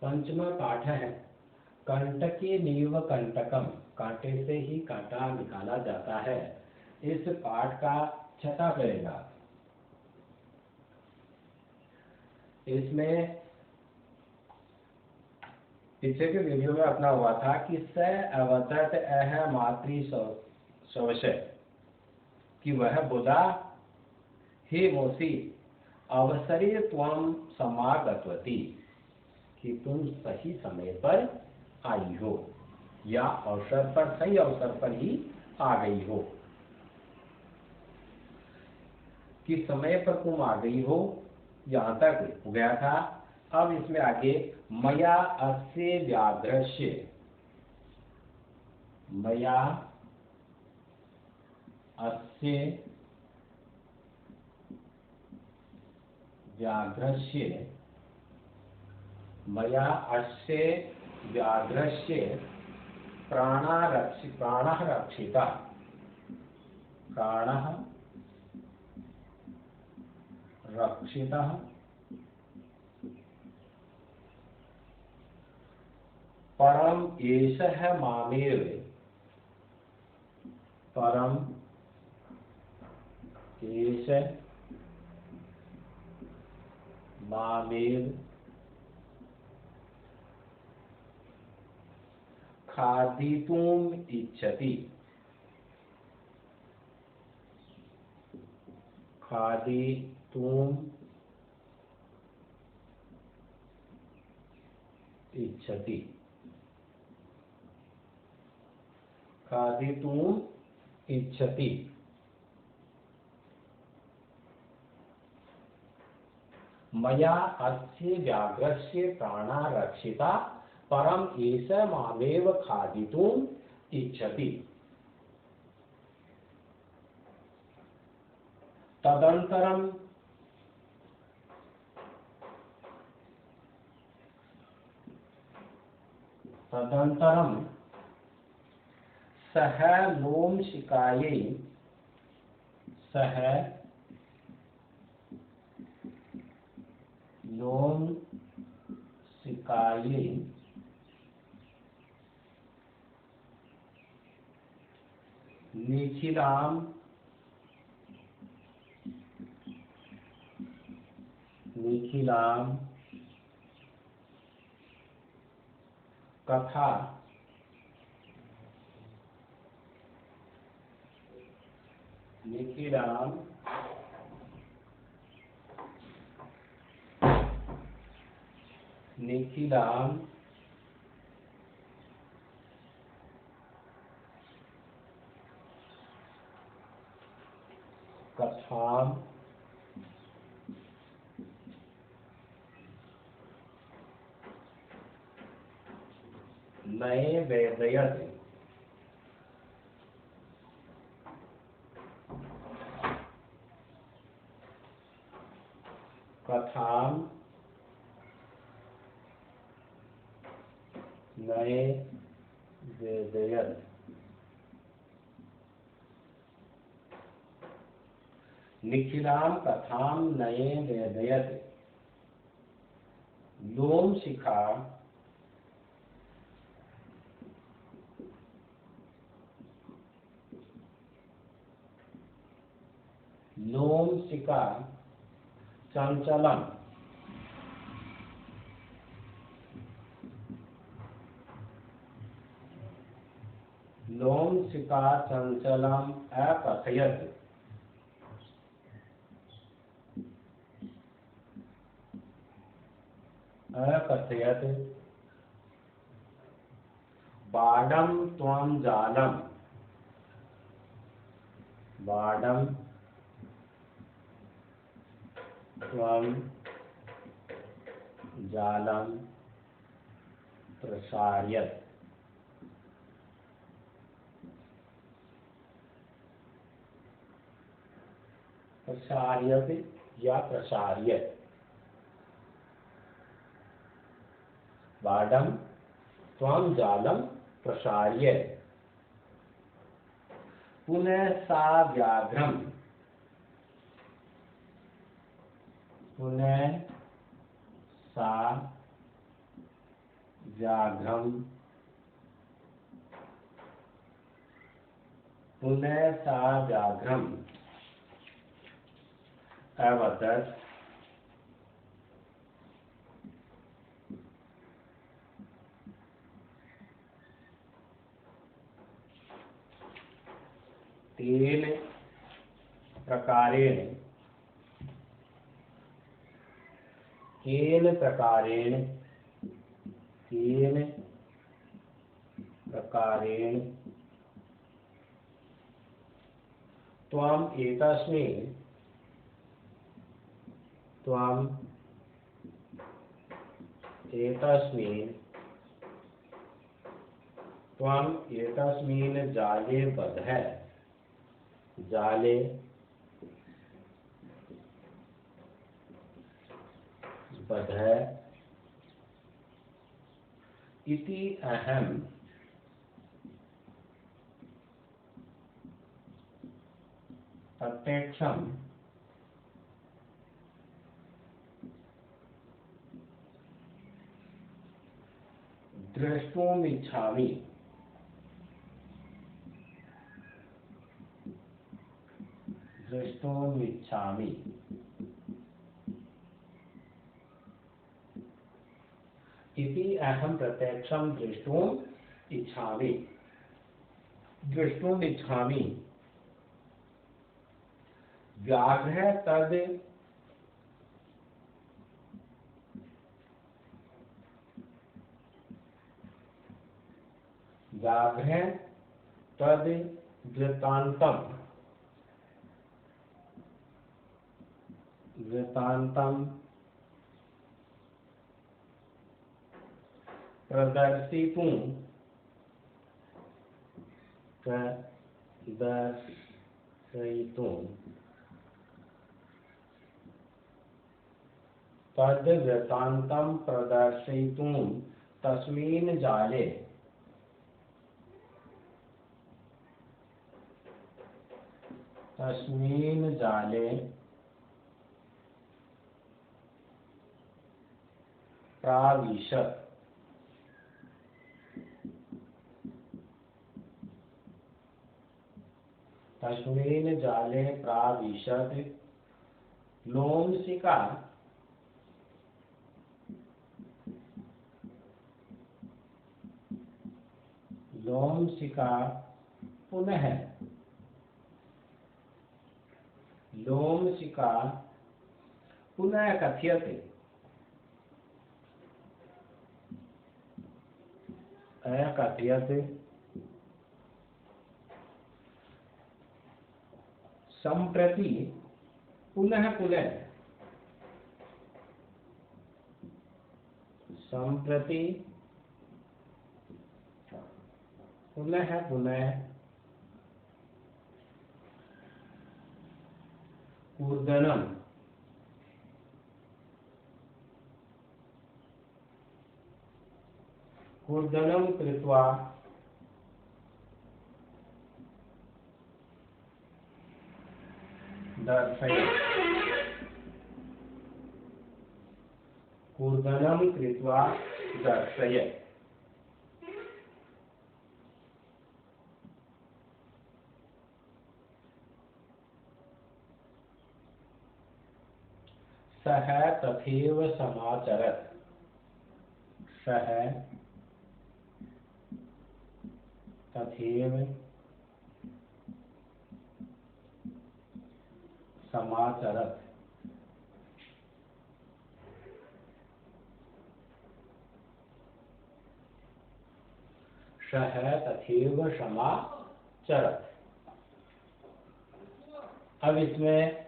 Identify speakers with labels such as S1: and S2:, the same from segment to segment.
S1: पंचमा पाठ है कंटके नीव कंटकम, कांटे से ही कांटा निकाला जाता है। इस पाठ का छठा पैराग्राफ। इसमें पीछे के वीडियो में अपना हुआ था कि स अवतत अह मातृ शवशय कि वह बोला, हे मौसी अवसरे त्वं समागतवती, कि तुम सही समय पर आई हो या अवसर पर, सही अवसर पर ही आ गई हो, कि समय पर तुम आ गई हो, यहाँ तक हो गया था। अब इसमें आगे मया अस्य व्याघ्रस्य, मया अस्य व्याघ्रस्य, मया अस्य व्याघ्रस्य प्राणः रक्षितः, प्राणः रक्षितः परम एषः मामेव, परम एष मामेव खादितुम् इच्छति, खादितुम् इच्छति, खादितुम् इच्छति। मया अस्य व्याघ्रस्य प्राणः रक्षिता परम एष मामेव खादितुम् इच्छति। तदंतरम सह लोमशिकायै, सह लोमशिकायै निखिलाम कथा निखिलाम कथाम नए वेदयत्, कथाम नए वेदयत्, निखिलाम कथाम नए वेदयत्। लोमशिखा लोमशिखा चंचलम, लोमशिखा चंचलम अकथयत्, अकथयत्। बाडम त्वं जालम, बाडम त्वं जालम प्रसार्यत्, प्रसार्यत् या प्रसार्यत्। बाडम त्वं जालम प्रसार्यत्। पुनः सा व्याघ्रम, पुनः सा व्याघ्रम पुनः सा व्याघ्रम अवदत् तेन प्रकारेण केन प्रकारेण त्वम् एतस्मिन् जाले बध्य इति अहम् प्रत्यक्षं द्रष्टुमिच्छामि। इति अहं प्रत्यक्षं द्रष्टुम् इच्छामि। व्याघ्रः तद् वृत्तान्तं प्रदर्शितुं तस्मिन् जाले प्राविशत्। लोमशिका पुनः कथ्यते। सम्प्रति पुनः कूर्दनं कृत्वा दर्शय। सः तथैव समाचरत्। अब इसमें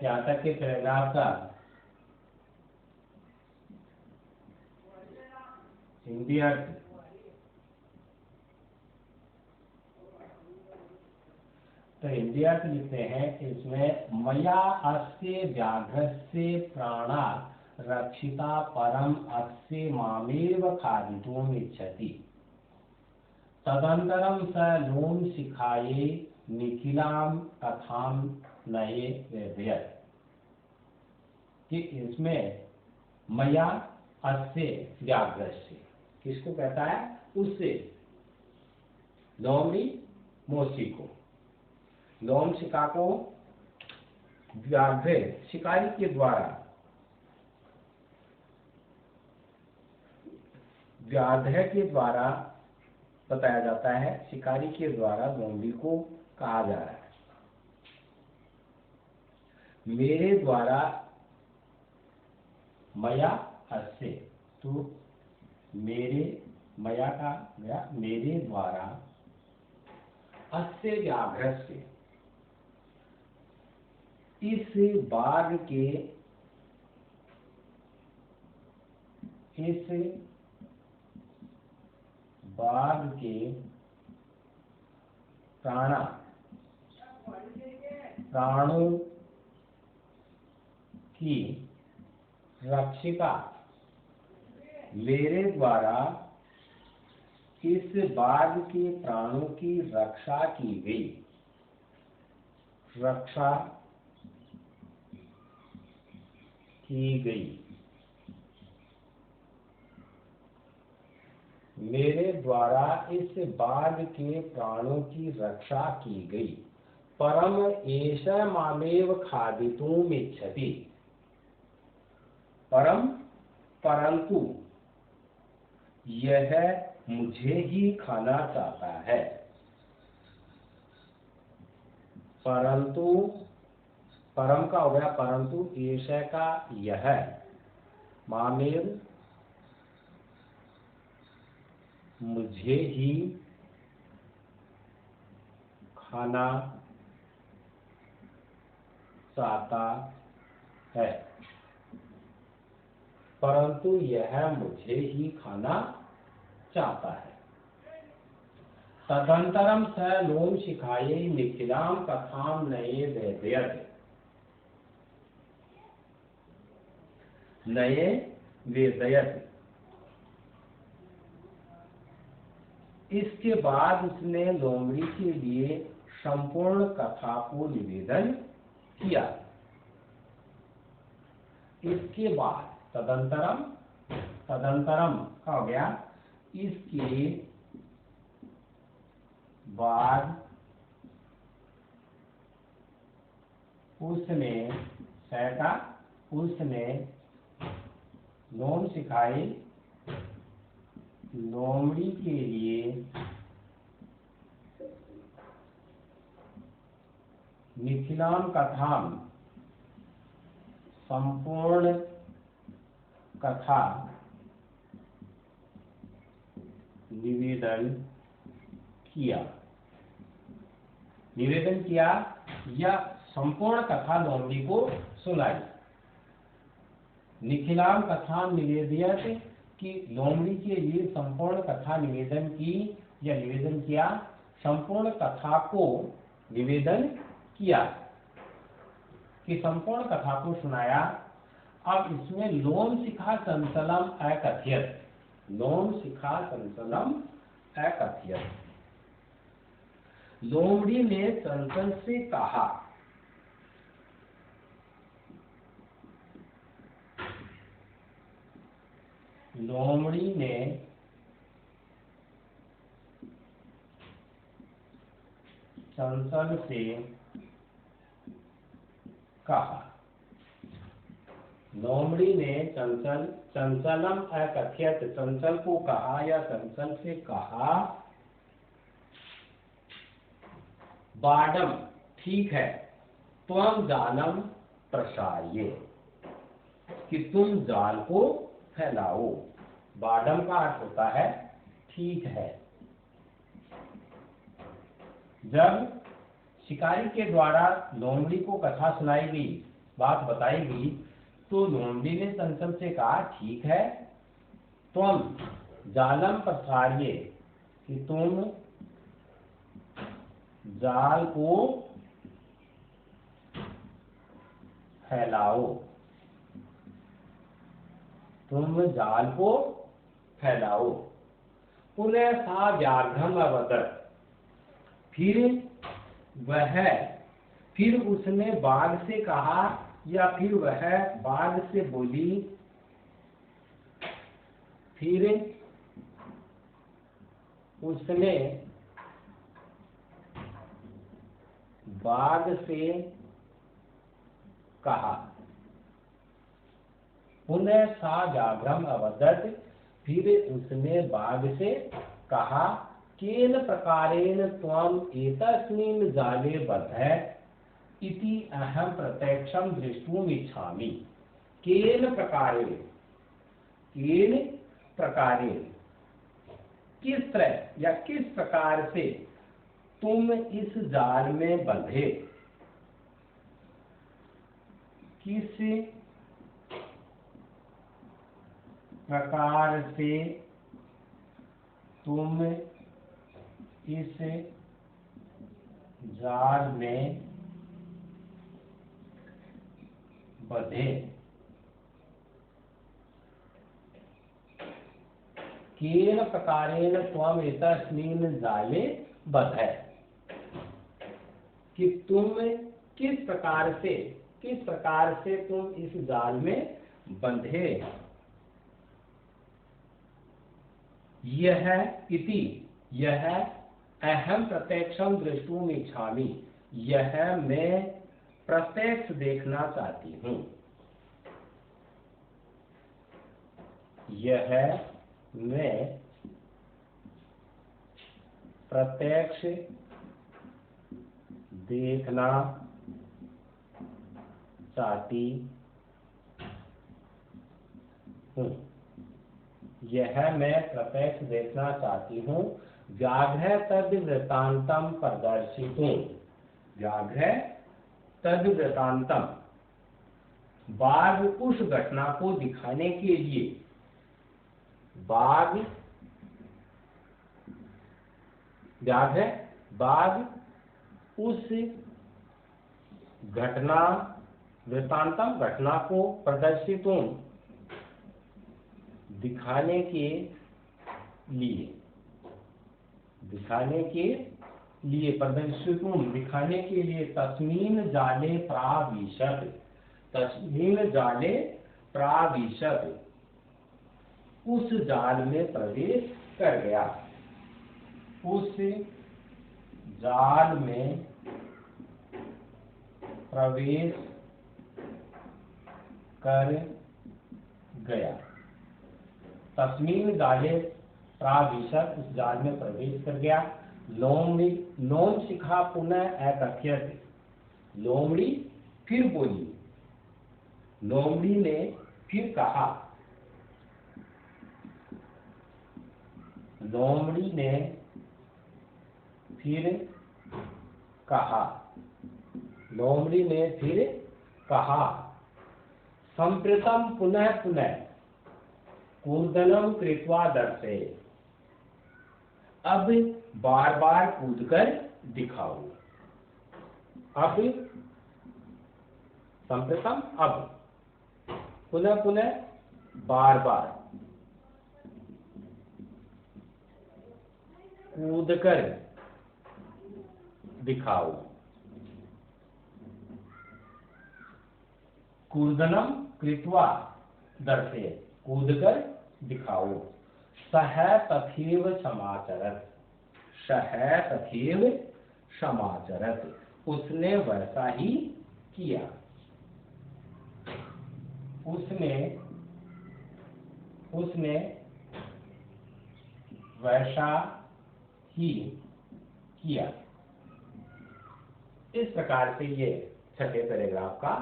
S1: यहाँ तक के पैराग्राफ का हिंदी अर्थ। तो हिंदी अर्थ लिखते हैं इसमें, मया अस्य व्याघ्रस्य प्राणा रक्षिता परम अस्य मामेव खादितुम् इच्छति। तदनन्तरं स लोमशिखायै निखिलां कथां नये व्ययत्। कि इसमें मया अस्य व्याघ्रस्य, किसको कहता है? उससे, लोमड़ी मोसी को, लोम शिका को व्याघ्र शिकारी के द्वारा, व्याघ्र के द्वारा बताया जाता है, शिकारी के द्वारा लोमड़ी को कहा जा रहा है। मेरे द्वारा, मया अस्य, तो मेरे, मया का गया मेरे द्वारा, अस्य व्याघ्र से, इस बाघ के, इस बाघ के प्राणों की रक्षिका, मेरे द्वारा इस बाघ के प्राणों की रक्षा की गई, रक्षा की गई, मेरे द्वारा इस बाघ के प्राणों की रक्षा की गई। परम एष मामेव खादितुम् इच्छति, परम परंतु यह मुझे ही खाना चाहता है, परंतु, परम का हो गया परंतु, एष का यह, मामेव मुझे ही खाना चाहता है, परंतु यह मुझे ही खाना चाहता है। तदंतरम स लोम शिखायै निखिलां कथां नये वेदयत्, नये वेदयत्, इसके बाद उसने लोमड़ी के लिए संपूर्ण कथा को निवेदन किया। इसके बाद, तदंतरम, तदंतरम का हो गया इसके बाद, उसने, सहका, उसने लोम शिखाई, लोमड़ी के लिए निखिलां कथां, संपूर्ण कथा निवेदन किया, निवेदन किया या संपूर्ण कथा लोमड़ी को सुनाई। निखिलां कथा निवेदयत्, कि लोमड़ी के लिए संपूर्ण कथा निवेदन की या निवेदन किया, संपूर्ण कथा को निवेदन किया, कि संपूर्ण कथा को सुनाया। अब इसमें लोम शिखा चंचलम अकथयत्, लोम शिखा चंचलम अकथयत्, लोमड़ी ने चंचल से कहा, लोमड़ी ने चंचल से कहा, लोमड़ी ने चंचल, चंचलम अकथयत्, चंचल को कहा या चंचल से कहा, बाडम, ठीक है, त्वं जालम प्रसार्य, कि तुम जाल को फैलाओ। बाडम का अर्थ होता है ठीक है। जब शिकारी के द्वारा लोमड़ी को कथा सुनाई गई, बात बताई गई, तो लोमड़ी ने चंचल से कहा ठीक है, तुम जालम प्रसार्य, कि तुम जाल को फैलाओ, तुम जाल को फैलाओ। पुनः सा व्याघ्रम अवदत्, फिर उसने बाघ से कहा या फिर वह बाघ से बोली, फिर उसने बाघ से कहा। पुनः सा व्याघ्रम अवदत्, फिर उसने बाघ से कहा, केन प्रकारेण त्वम् एतस्मिन् जाले बद्धः इति अहं प्रत्यक्षं द्रष्टुम् इच्छामि। केन प्रकारेण, केन प्रकारेण, किस तरह या किस प्रकार से तुम इस जाल में बंधे, किस प्रकार से तुम इस जाल में बंधे। केन प्रकारेण त्वम् एतस्मिन् जाले बद्धः, कि तुम किस प्रकार से तुम इस जाल में बंधे। यह इति, यह अहम प्रत्यक्षम द्रष्टुम इच्छामि, यह मैं प्रत्यक्ष देखना चाहती हूँ। यह मैं प्रत्यक्ष देखना चाहती हूँ। यह मैं प्रत्यक्ष देखना चाहती हूँ। व्याघ्र तद वृत्तांतम प्रदर्शितुं, व्याघ्र तद वृत्तांतम, बाघ उस घटना को दिखाने के लिए, बाघ व्याघ्र बाघ उस घटना वृत्तांतम, घटना को प्रदर्शितुं, दिखाने के लिए, दिखाने के लिए, प्रदर्शितुं, दिखाने के लिए तस्मिन् जाले प्राविशत्, तस्मिन् जाले प्राविशत्, उस जाल में प्रवेश कर गया, उस जाल में प्रवेश कर गया। तस्मिन् जाले प्राविशत्, उस जाल में प्रवेश कर गया। लोम शिखा पुनः अकथयत्, लोमड़ी फिर बोली, लोमड़ी ने फिर कहा, लोमड़ी ने फिर कहा, लोमड़ी ने फिर कहा, संप्रतम पुनः पुनः कूर्दनम कृत्वा दर्शे, अब बार बार कूदकर दिखाओ। अब संप्रतम, अब पुनः पुनः, बार बार कूदकर दिखाओ। कूर्दनम कृत्वा दर्शे, कूदकर दिखाओ। सह तथैव समाचरत्, सह तथैव समाचरत्, उसने वैसा ही किया, उसने वैसा ही किया। इस प्रकार से ये छठे पैराग्राफ का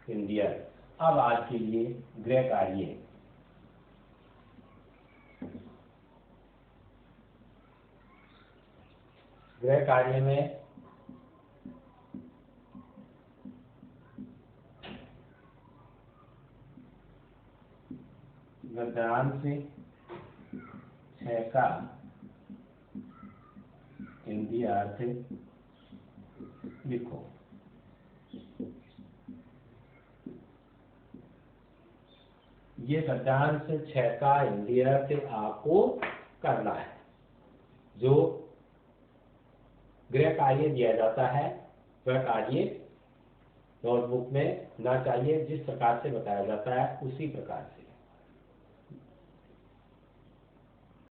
S1: हिंदी अर्थ। अब आज के लिए गृह कार्य। गृह कार्य में गद्यांश 6 का हिंदी अर्थ लिखो। ये गद्यांश 6 का हिंदी अर्थ आपको करना है। जो गृह कार्य दिया जाता है वह कार्य नोटबुक में ना चाहिए, जिस प्रकार से बताया जाता है उसी प्रकार से।